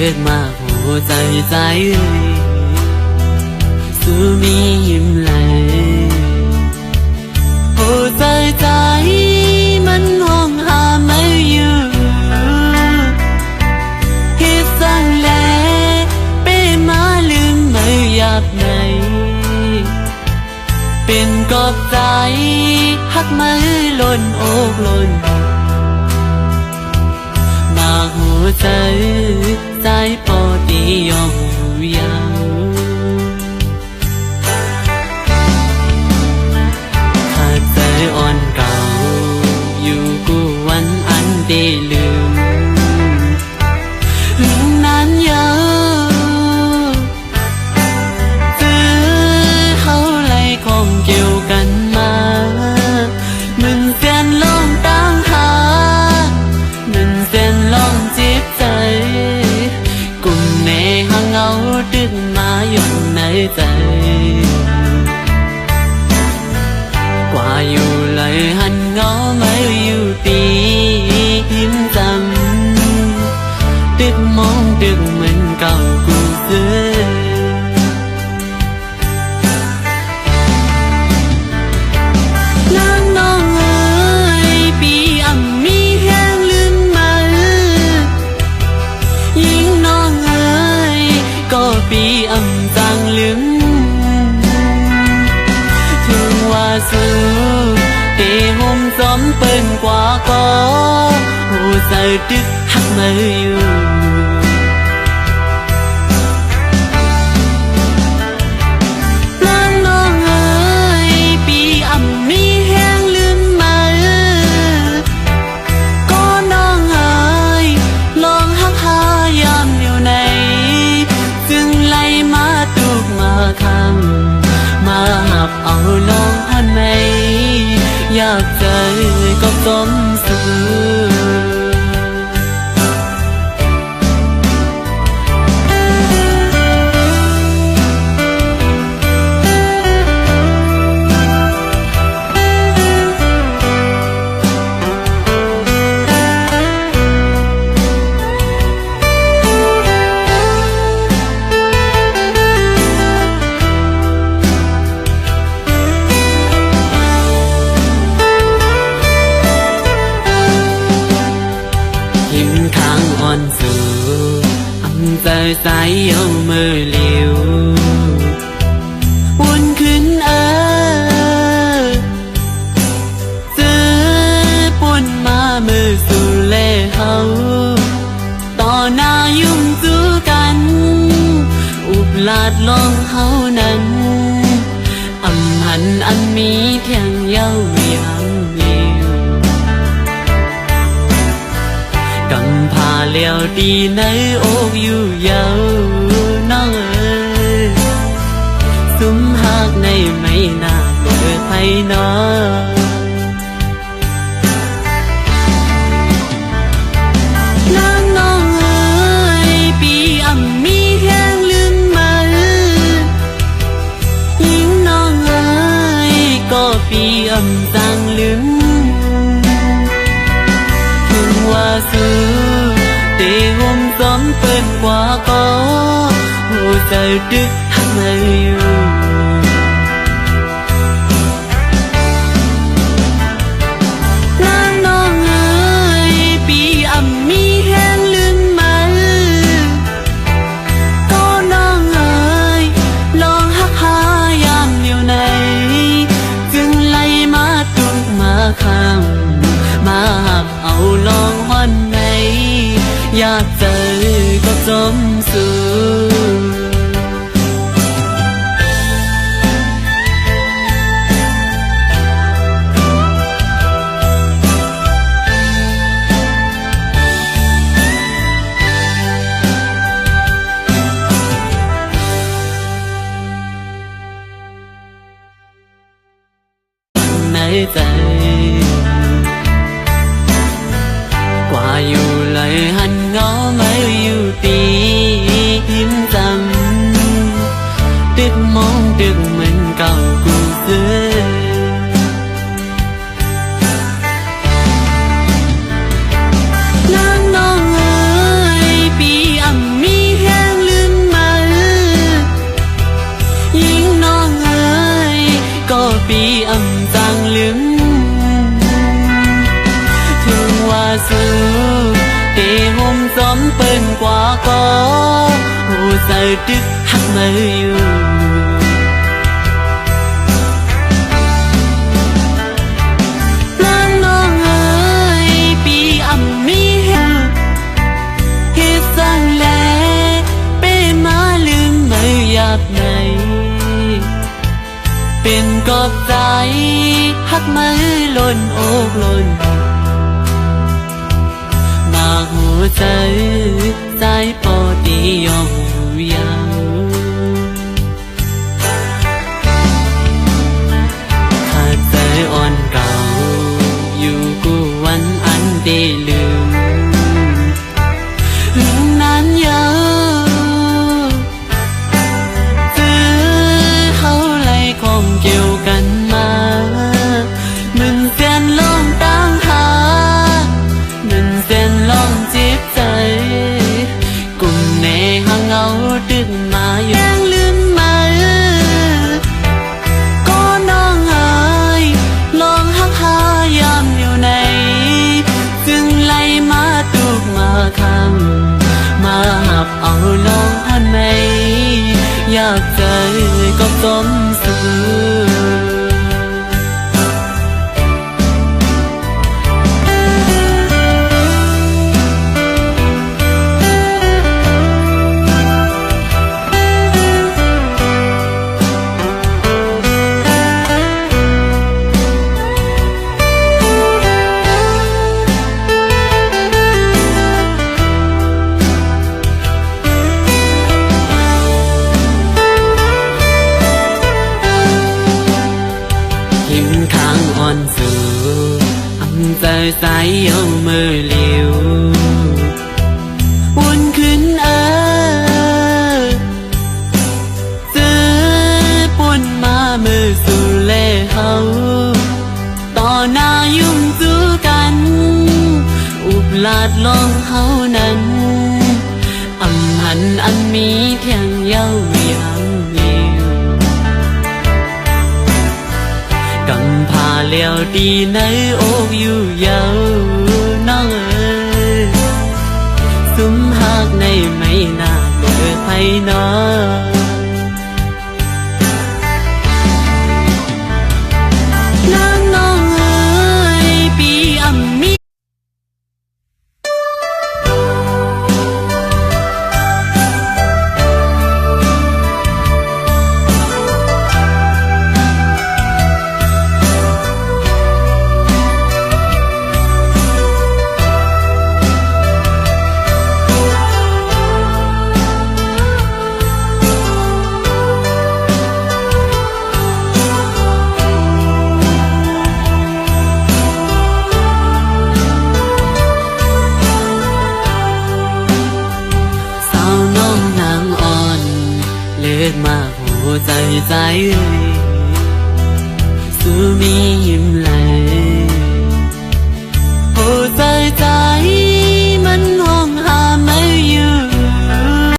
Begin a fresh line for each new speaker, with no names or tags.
được mà hồ dài dài sự mi im lại hồ dài dài mình hoang hà mấy yêu hết sang lẽ bê má lưng mấy giáp nàyเป็นกอบใจหักไม่ล้นอกล้นมาหัวใจใจปอดียองยาวขาดใจอ่อนเก่าอยู่กูวันอันได้ลืมนานยาวของเกี่ยวกันมามึงเสียนลองตั้งหามึงเสียนลองจีบใจกุ่มในหางเงาดึกมาอยู่ในใจกว่าอยู่เลยหันเงาไม่อยู่ตีหิมจำดึกมองดึกเหมือนเก่ากูเสือปีอำจางลืมถึงว่าสู้เตะหุ่มซ้อมเปิ้นกว่าก็หูใจดึกหักมืออยู่นางน้องเอ๋ยปีอำมีแห้งลืมมาก็น้องเอ๋ยลองหักหายามอยู่ในคำมาหับเอาน้องอันไหนอยากเจอก็สมสื่อสู่อำใจสายเย้ามือเลี้ยววนขึ้นซื้อป่นมามือสู่เล่เฮาต่อหน้ายุ่งสู้กันอุบลาดลองเฮานั้นอำหันอันมีเพียงเย้ายังกำพาเลี้ยวดีในอกอยู่ยาวน้องเอ๋ยสุมหักในไม่น่าเปิดให้น้องนางน้องเอ๋ยปีอำมีแห้งลืมมายิ่งน้องเอ๋ยก็ปีอำจางลืมถึงว่าสู้เตะหุ่มซ้อมเปิ้นกว่าก็หูใจดึกหักไม่อยู่นางน้องเอ๋ยปีอำมีแห้งลืมมาก็น้องเอ๋ยลองหักหายามอยู่ในจึงไล่มาตุกมาข้างมาหักเอาลองหันในอยากเจอก็จมสู่ในใจกว่าอยู่เลยหันเงาไม่อยู่ตีหิมจำดึกมองดึกเหมือนเก่ากูเสือนางน้องเอ๋ยปีอำมี สู้ตีหุ่มสมเปิ้นกว่าก็หูใส่ดึกหักมืออยู่น้องน้องเอ๋ยปีอ่ำมีเฮ็ดสั่งแลเป็นมาลืมไม่อยากไหนเป็นกอบใจหักมือล้นอกล้นมาหัวใจใจพอดียอมอยู่ยาวขาดใจอ่อนเก่าอยู่กูวันอันได้ลืมนั้นยาวคงเกี่ยวกันมามึงเส้นลองตั้งหามึงเส้นลองจีบใจกุ่มในห้างเงาดึกมายังลืมมาก็น้องเอ๋ยลองหักหายามอยู่ในจึงไล่มาตุกมาคำมาหับเอาลองอันไหนอยากใจก็ต้มสู้ใจใสเอามือเลี้ยววนขึ้นซื้อปุ่นมามือสู่เล่เฮาต่อหน้ายุ่งจูกันอุบลาดลองเฮานั้นอำหันอันมีเพียงเย้ายามเลี้ยวกำพาเลี้ยวดีในอกอยู่ยาวน้องเอ๋ยสุมหักในไม่น่าเบื่อไผน้อน้องเอ๋ยปีอ่ำมีมากหัวใจใจสู้มียิ้มไหล